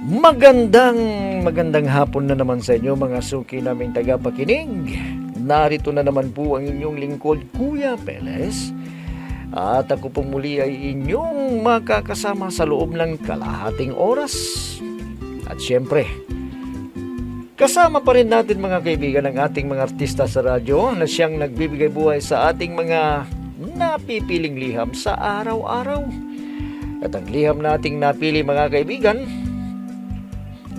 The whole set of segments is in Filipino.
Magandang hapon na naman sa inyo mga suki naming tagapakinig. Narito na naman po ang inyong lingkod, Kuya Peles. At ako po muli ay inyong makakasama sa loob ng kalahating oras. At syempre, kasama pa rin natin mga kaibigan ang ating mga artista sa radyo na siyang nagbibigay buhay sa ating mga napipiling liham sa araw-araw. At ang liham nating napili mga kaibigan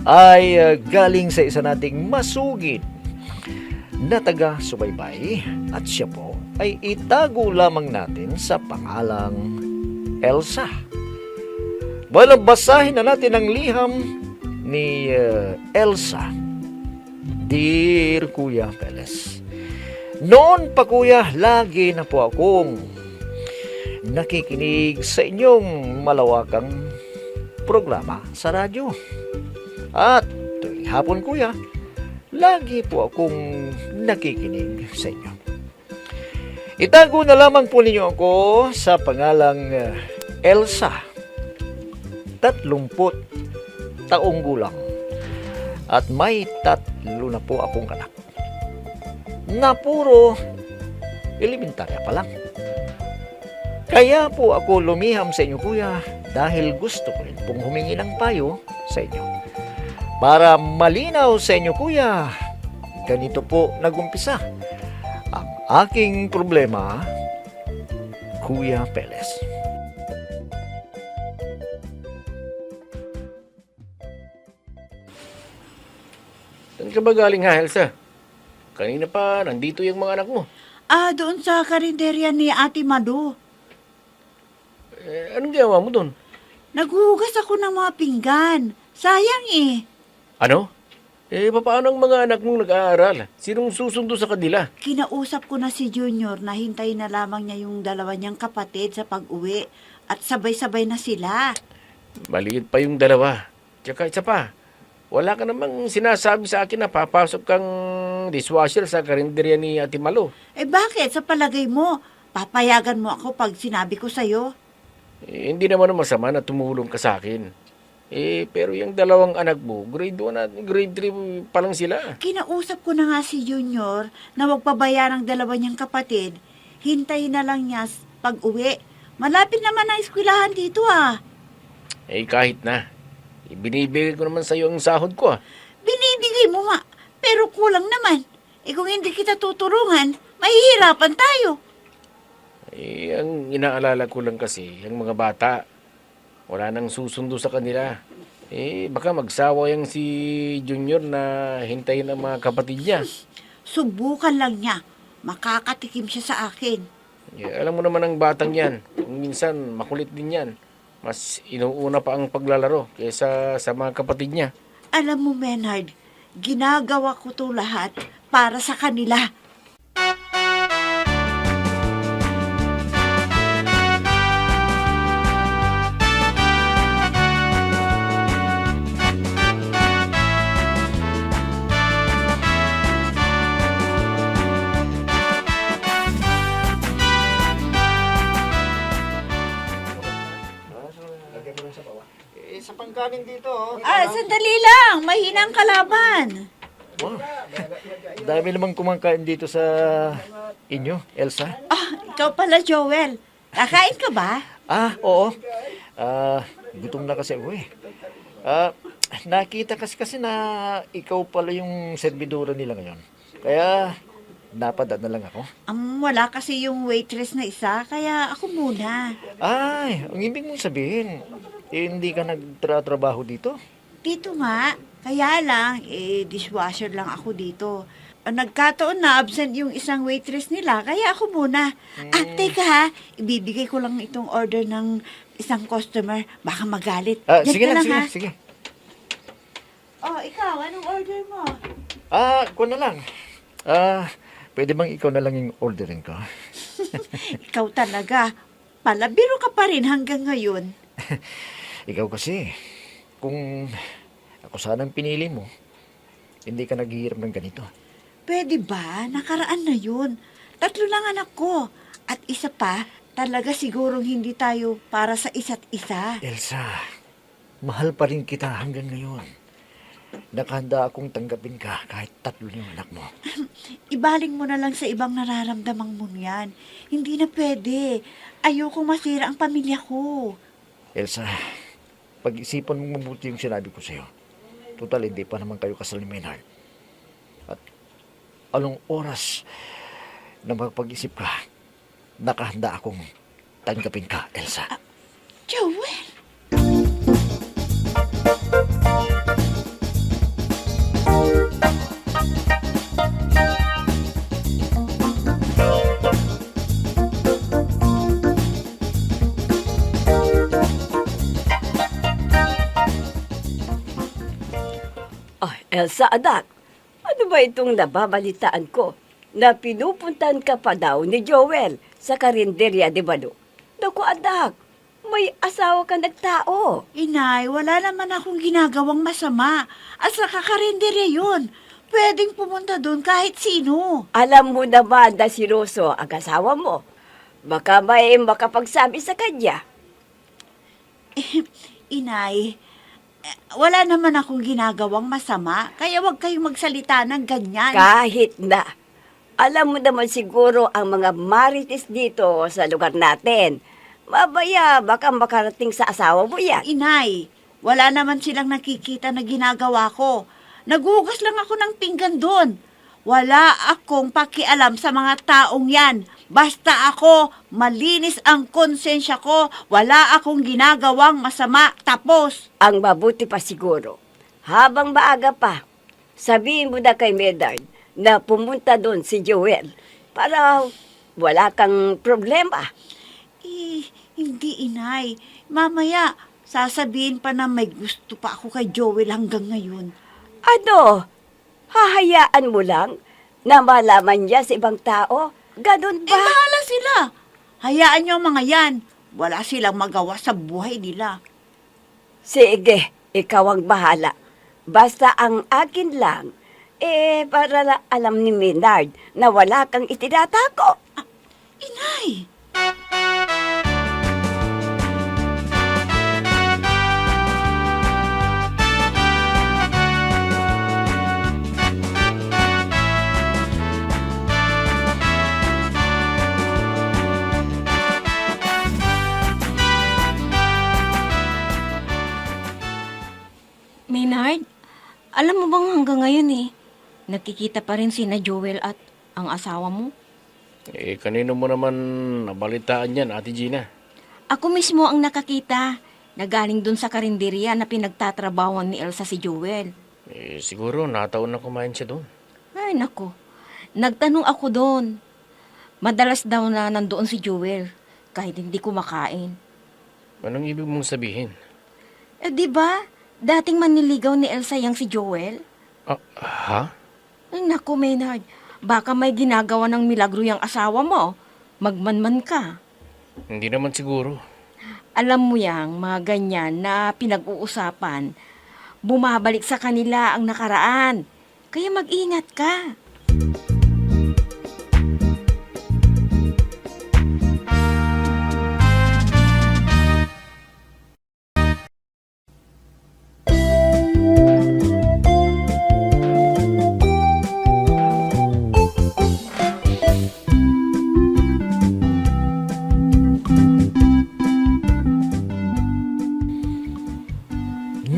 ay galing sa isa nating masugid na taga-subaybay at siya po ay itago lamang natin sa pangalang Elsa. Well, basahin na natin ang liham ni Elsa. Dear Kuya Peles, noon pa kuya, lagi na po akong nakikinig sa inyong malawakang programa sa radyo. At tuwing hapon kuya, lagi po akong nakikinig sa inyo. Itago na lamang po ninyo ako sa pangalang Elsa. 30 taong gulang. At may 3 na po akong anak. Na puro elementarya pa lang. Kaya po ako lumiham sa inyo kuya dahil gusto ko rin pong humingi ng payo sa inyo. Para malinaw sa inyo kuya, ganito po nagumpisa ang aking problema, Kuya Peles. Saan ka ba galing ha, Elsa? Kanina pa, nandito yung mga anak mo. Doon sa karinderya ni Ate Mado. Anong ginawa mo doon? Naghuhugas ako ng mga pinggan. Sayang eh. Ano? Paano ang mga anak mong nag-aaral? Sinong susundo sa kanila? Kinausap ko na si Junior na hintayin na lamang niya yung dalawa niyang kapatid sa pag-uwi. At sabay-sabay na sila. Maliit pa yung dalawa. Tsaka isa pa, wala ka namang sinasabi sa akin na papasok kang dishwasher sa karinderya ni Ate Malo. Bakit? Sa palagay mo, papayagan mo ako pag sinabi ko sa'yo? Hindi naman masama na tumulong ka sa akin. Pero yung dalawang anak mo, grade 1 at grade 3 pa lang sila. Kinausap ko na nga si Junior na wag pabayaan ang dalawa niyang kapatid. Hintayin na lang niya pag-uwi. Malapit naman ang eskwelahan dito ah. Kahit na. Binibigay ko naman sa'yo ang sahod ko ah. Binibigay mo nga, pero kulang naman. Kung hindi kita tutulungan, mahihirapan tayo. Ang inaalala ko lang kasi, ang mga bata, wala nang susundo sa kanila. Baka magsawa yung si Junior na hintayin ang mga kapatid niya. Subukan lang niya. Makakatikim siya sa akin. Alam mo naman ang batang yan. Minsan, makulit din yan. Mas inuuna pa ang paglalaro kaysa sa mga kapatid niya. Alam mo, Menard, ginagawa ko to lahat para sa kanila. Sa pangkanin dito, Sandali lang. Mahinang kalaban. Wow. Dami namang kumakain dito sa inyo, Elsa. Ikaw pala, Joel. Kakain ka ba? Oo. Gutom na kasi ako eh. Nakita kasi na ikaw pala yung servidora nila ngayon. Kaya napadaan na lang ako. Wala kasi yung waitress na isa, kaya ako muna. Ay, ang ibig mong sabihin, hindi ka nagtrabaho dito? Dito nga. Kaya lang, dishwasher lang ako dito. Nagkataon na absent yung isang waitress nila, kaya ako muna. Teka ha, ibibigay ko lang itong order ng isang customer. Baka magalit. Diyan Sige ka lang, ha? sige. Ikaw, anong order mo? Ko na lang. Pwede bang ikaw na lang yung orderin ko? Ikaw talaga. Palabiro ka pa rin hanggang ngayon. Ikaw kasi, kung ako sanang pinili mo, hindi ka naghihirap ng ganito. Pwede ba? Nakaraan na yun. 3 lang anak ko. At isa pa, talaga sigurong hindi tayo para sa isa't isa. Elsa, mahal pa rin kita hanggang ngayon. Nakahanda akong tanggapin ka kahit 3 yung anak mo. Ibaling mo na lang sa ibang nararamdamang mo yan. Hindi na pwede. Ayokong masira ang pamilya ko. Elsa, pag-isipan mo mabuti yung sinabi ko sa'yo. Total, hindi pa naman kayo kasal ni Maynard. At anong oras na magpag-isip ka, nakahanda akong tanggapin ka, Elsa. Joel! Ah, Elsa, anak, ano ba itong nababalitaan ko na pinupuntan ka pa daw ni Joel sa karinderya de Balo? Naku, anak, may asawa ka nagtao. Inay, wala naman akong ginagawang masama. At sa kakarinderya yun. Pwedeng pumunta doon kahit sino. Alam mo naman na si Roso ang asawa mo. Baka may makapagsabi sa kanya. Inay, wala naman akong ginagawang masama. Kaya wag kayong magsalita ng ganyan. Kahit na. Alam mo naman siguro ang mga marites dito sa lugar natin. Mabaya, baka makarating sa asawa mo yan. Inay, wala naman silang nakikita na ginagawa ko. Nagugas lang ako ng pinggan doon. Wala akong pakialam sa mga taong yan. Basta ako, malinis ang konsensya ko. Wala akong ginagawang masama. Tapos. Ang mabuti pa siguro, habang maaga pa, sabihin mo na kay Medard na pumunta doon si Joel para wala kang problema. Hindi, inay. Mamaya, sasabihin pa na may gusto pa ako kay Joel hanggang ngayon. Ano? Hahayaan mo lang na malaman niya sa ibang tao? Ganun ba? Bahala sila. Hayaan niyo ang mga yan. Wala silang magawa sa buhay nila. Sige, ikaw ang bahala. Basta ang akin lang, para alam ni Maynard na wala kang itinatako. Inay! Maynard, alam mo bang hanggang ngayon nakikita pa rin sina Joel at ang asawa mo? Kanino mo naman nabalitaan yan, Ate Gina? Ako mismo ang nakakita na galing dun sa karinderya na pinagtatrabawan ni Elsa si Joel. Siguro nataon na kumain siya doon. Ay, nako. Nagtanong ako doon. Madalas daw na nandoon si Joel kahit hindi kumakain. Anong ibig mong sabihin? Di ba? Dating manliligaw ni Elsa yang si Joel. Ha? Ay, naku, Maynard. Baka may ginagawa ng milagro yung asawa mo. Magmanman ka. Hindi naman siguro. Alam mo yang mga ganyan na pinag-uusapan, bumabalik sa kanila ang nakaraan. Kaya mag-ingat ka.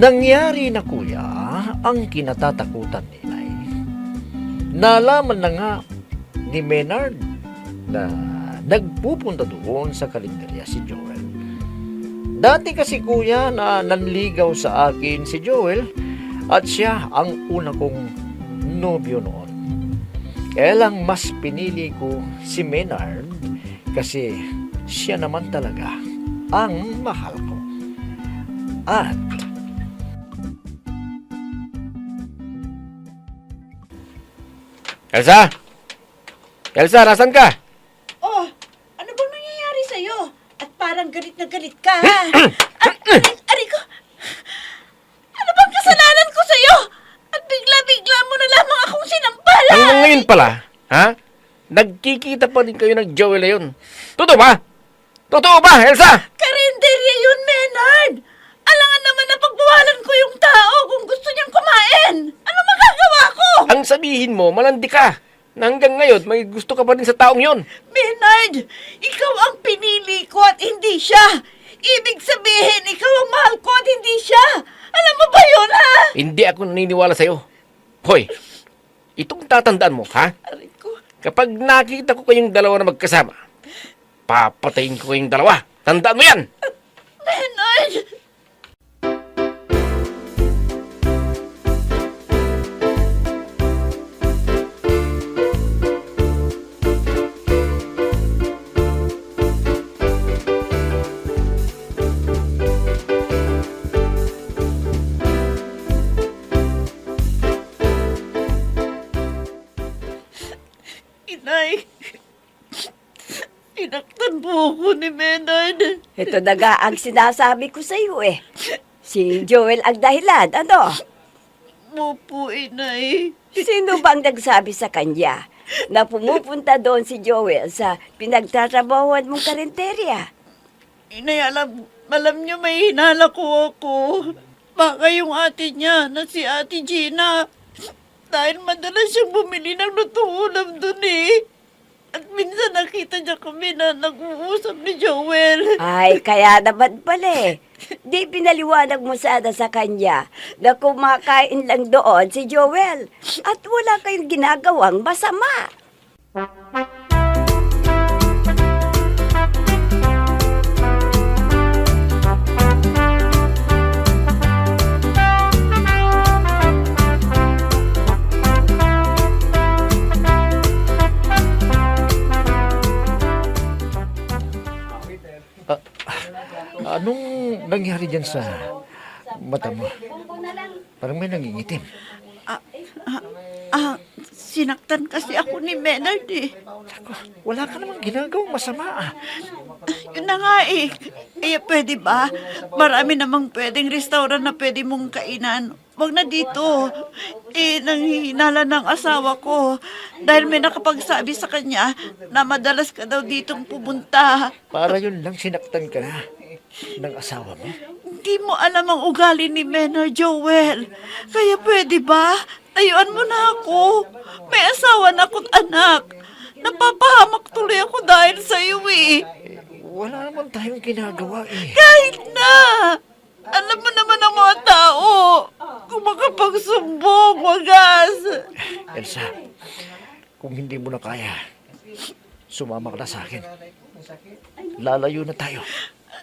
Nangyari na kuya ang kinatatakutan ni Inay. Nalaman na nga ni Maynard na nagpupunta doon sa kalendarya si Joel. Dati kasi kuya na nanligaw sa akin si Joel at siya ang una kong nobyo noon. Kaya lang mas pinili ko si Maynard kasi siya naman talaga ang mahal ko. At Elsa! Elsa, nasan ka? Oh, ano bang nangyayari sa'yo? At parang galit na galit ka, ha? Aray ko! Ano bang kasalanan ko sa'yo? At bigla-bigla mo na lamang akong sinampal, ha? Hanggang ngayon pala, ha? Nagkikita pa rin kayo ng Joel na yun. Totoo ba? Totoo ba, Elsa? Karinderya yun, Maynard! Alangan naman na Ang sabihin mo, malandi ka. Na hanggang ngayon, may gusto ka pa rin sa taong yon. Maynard, ikaw ang pinili ko at hindi siya. Ibig sabihin, ikaw ang mahal ko at hindi siya. Alam mo ba yun, ha? Hindi ako naniniwala sa'yo. Hoy, itong tatandaan mo, ha? Aray ko. Kapag nakita ko kayong dalawa na magkasama, papatayin ko kayong dalawa. Tandaan mo yan! Maynard! Inay, inaktan po ako ni Maynard. Ito na nga ang sinasabi ko sa iyo eh. Si Joel ang dahilan, ano? Opo, Inay. Sino bang nagsabi sa kanya na pumupunta doon si Joel sa pinagtatrabahuan mong karinderya? Inay, alam niyo may hinala ko ako. Baka yung ate niya na si Ate Gina. Dahil madalas siyang bumili ng lutong ulam dun eh. At minsan nakita niya kami na nag-uusap ni Joel. Ay, kaya naman pala eh. Di pinaliwanag mo sana sa kanya na kumakain lang doon si Joel at wala kayong ginagawang masama. Anong nangyari dyan sa mata mo? Parang may nangingitim. Sinaktan kasi ako ni Maynard eh. Wala ka namang ginagawang masama. Yun na nga eh. Pwede ba? Marami namang pwedeng restaurant na pwede mong kainan. Wag na dito. Nanghihinala ng asawa ko. Dahil may nakapagsabi sa kanya na madalas ka daw ditong pumunta. Para yun lang sinaktan ka na ng asawa mo. Hindi mo alam ang ugali ni Maynard, Joel. Kaya pwede ba? Tayuan mo na ako. May asawa na ako't anak. Napapahamak tuloy ako dahil sa iyo eh. Wala naman tayong ginagawa eh. Kahit na! Alam mo naman ang mga tao. Kung makapagsumbong, wagas. Elsa, kung hindi mo na kaya, sumama ka na sa akin. Lalayo na tayo.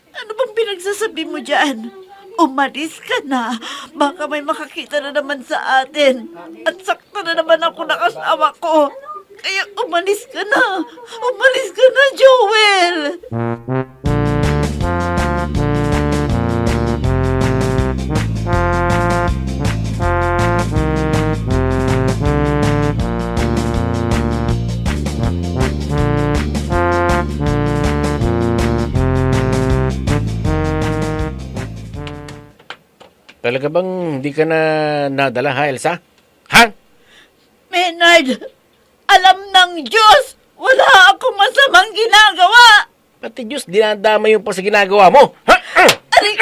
Ano bang pinagsasabi mo dyan? Umalis ka na. Baka may makakita na naman sa atin. At sakta na naman ako ng asawa ko. Kaya umalis ka na. Umalis ka na, Joel. Talaga bang hindi ka na nadala, ha, Elsa? Ha? Maynard, alam ng Diyos, wala akong masamang ginagawa. Pati Diyos, dinadamay mo pa sa ginagawa mo. Ha? Aray!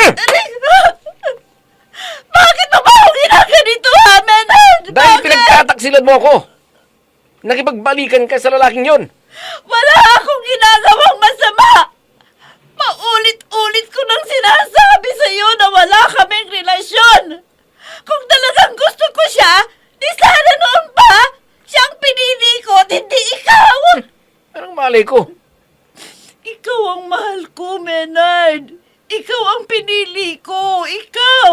Bakit mo ba ako ginaganito, ha, Maynard? Dahil Bakit? pinagtataksilan mo ako. Nakipagbalikan ka sa lalaking yon. Wala akong ginagawang masama. Paulit-ulit ko nang sinasabi sa iyo na wala kaming relasyon. Kung talagang gusto ko siya, di sana noon pa. Siyang pinili ko at hindi ikaw. Anong malay ko? Ikaw ang mahal ko, Maynard. Ikaw ang pinili ko. Ikaw.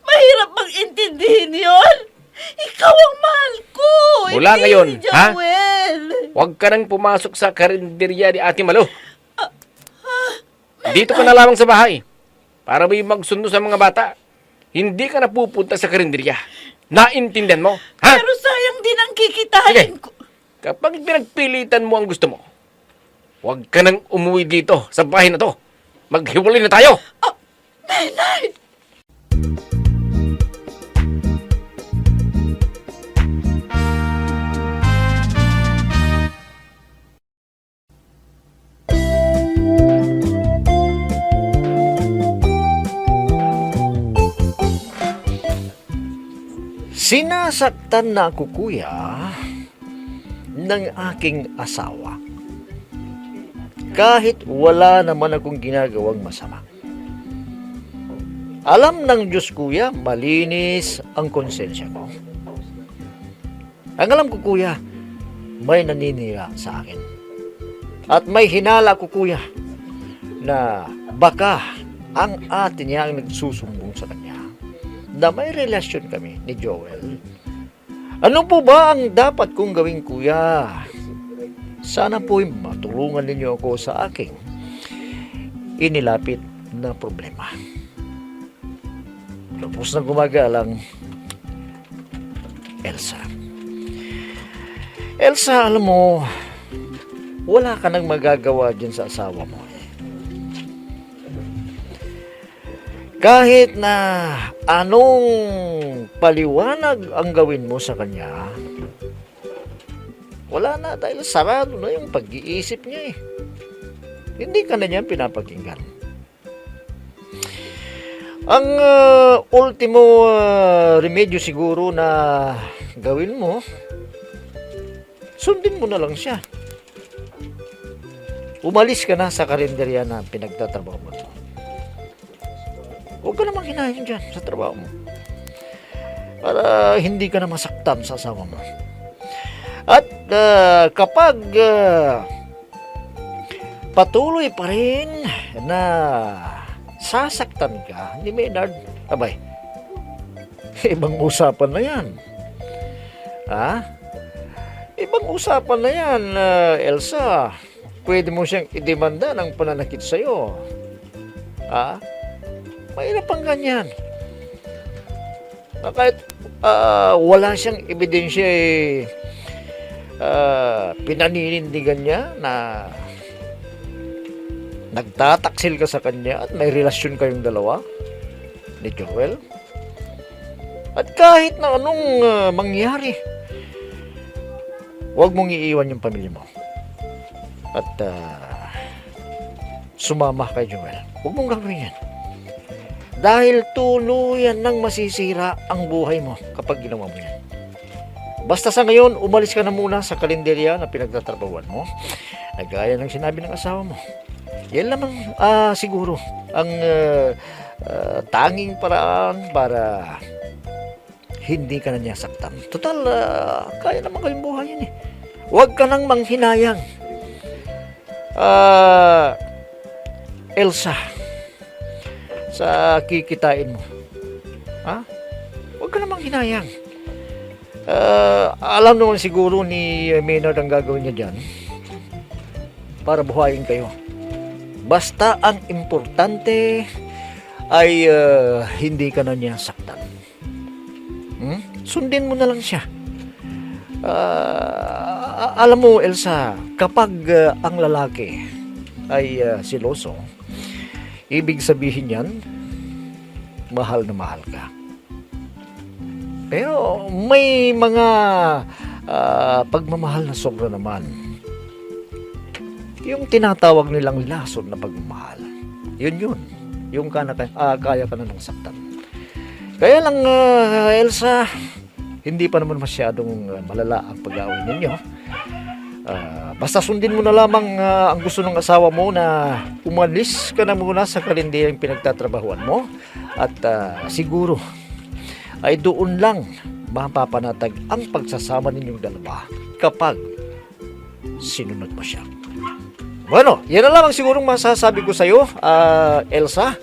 Mahirap bang intindihin yon? Ikaw ang mahal ko. Mula hindi ngayon, si Joel. Huwag ka nang pumasok sa karinderya ni Ate Malo. Dito ka na lamang sa bahay. Para may magsundo sa mga bata. Hindi ka na pupunta sa karinderya. Naintindihan mo? Ha? Pero sayang din ang kikitain Sige. ko. Kapag pinagpilitan mo ang gusto mo, huwag ka nang umuwi dito sa bahay na to. Maghiwalay na tayo. Oh, Maynard! Sinasaktan na ako, kuya, ng aking asawa. Kahit wala naman akong ginagawang masama. Alam ng Diyos, kuya, malinis ang konsensya ko. Ang alam ko, kuya, may naninira sa akin. At may hinala ko, kuya, na baka ang ate niya ang nagsusumbong sa kanya na may relasyon kami ni Joel. Ano po ba ang dapat kong gawin, kuya? Sana po matulungan ninyo ako sa aking inilapit na problema. Lubos na gumagalang, Elsa. Elsa, alam mo, wala ka nang magagawa dyan sa asawa mo. Kahit na anong paliwanag ang gawin mo sa kanya, wala na dahil sarado na yung pag-iisip niya eh. Hindi ka na niya pinapakinggan. Ang ultimo remedyo siguro na gawin mo, sundin mo na lang siya. Umalis ka na sa karinderya na pinagtatrabaho mo. Huwag ka namang hinahin dyan sa trabaho mo. Para hindi ka na masaktan sa asawa mo. At kapag patuloy pa rin na sasaktan ka ni Maynard, abay, ibang usapan na yan. Ha? Ibang usapan na yan, Elsa. Pwede mo siyang idemanda ng pananakit sa'yo. Ha? Mahirap ang ganyan. Kahit wala siyang ebidensya pinaninindigan niya na nagtataksil ka sa kanya at may relasyon kayong dalawa ni Joel. At kahit na anong mangyari, huwag mong iiwan yung pamilya mo. At sumama kay Joel. Huwag mong gagawin yan. Dahil tuluyan nang masisira ang buhay mo kapag ginawa mo yan. Basta sa ngayon, umalis ka na muna sa kalenderya na pinagtatrabahuan mo. Gaya ng sinabi ng asawa mo. Yan lamang siguro ang tanging paraan para hindi ka na niya saktan. Total, kaya naman kayong buhay yan eh. Huwag ka nang manghinayang. Elsa, sa kikitain mo. Ha? Huwag ka namang hinayang. Alam naman siguro ni Maynard ang gagawin niya dyan para buhayin kayo. Basta ang importante ay hindi ka na niya saktan. Sundin mo na lang siya. Alam mo, Elsa, kapag ang lalaki ay siloso, ibig sabihin yan, mahal na mahal ka. Pero may mga pagmamahal na sobra naman. Yung tinatawag nilang lason na pagmamahal. Yun. Yung kaya ka na ng saktan. Kaya lang, Elsa, hindi pa naman masyadong malala ang pag-aaway ninyo. Basta sundin mo na lamang ang gusto ng asawa mo na umalis ka na muna sa kalendaryang pinagtatrabahuan mo. At siguro, ay doon lang mapapanatag ang pagsasama ninyong dalawa kapag sinunod mo siya. Bueno, yan na lamang sigurong masasabi ko sa iyo, Elsa.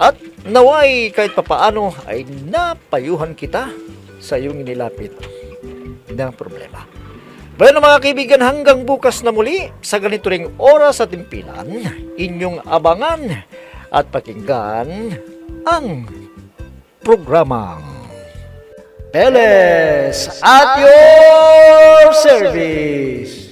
At naway kahit papaano ay napayuhan kita sa iyong inilapit na problema. Bueno mga kaibigan, hanggang bukas na muli sa ganito ring oras at timpilan, inyong abangan at pakinggan ang programang Peles at your service.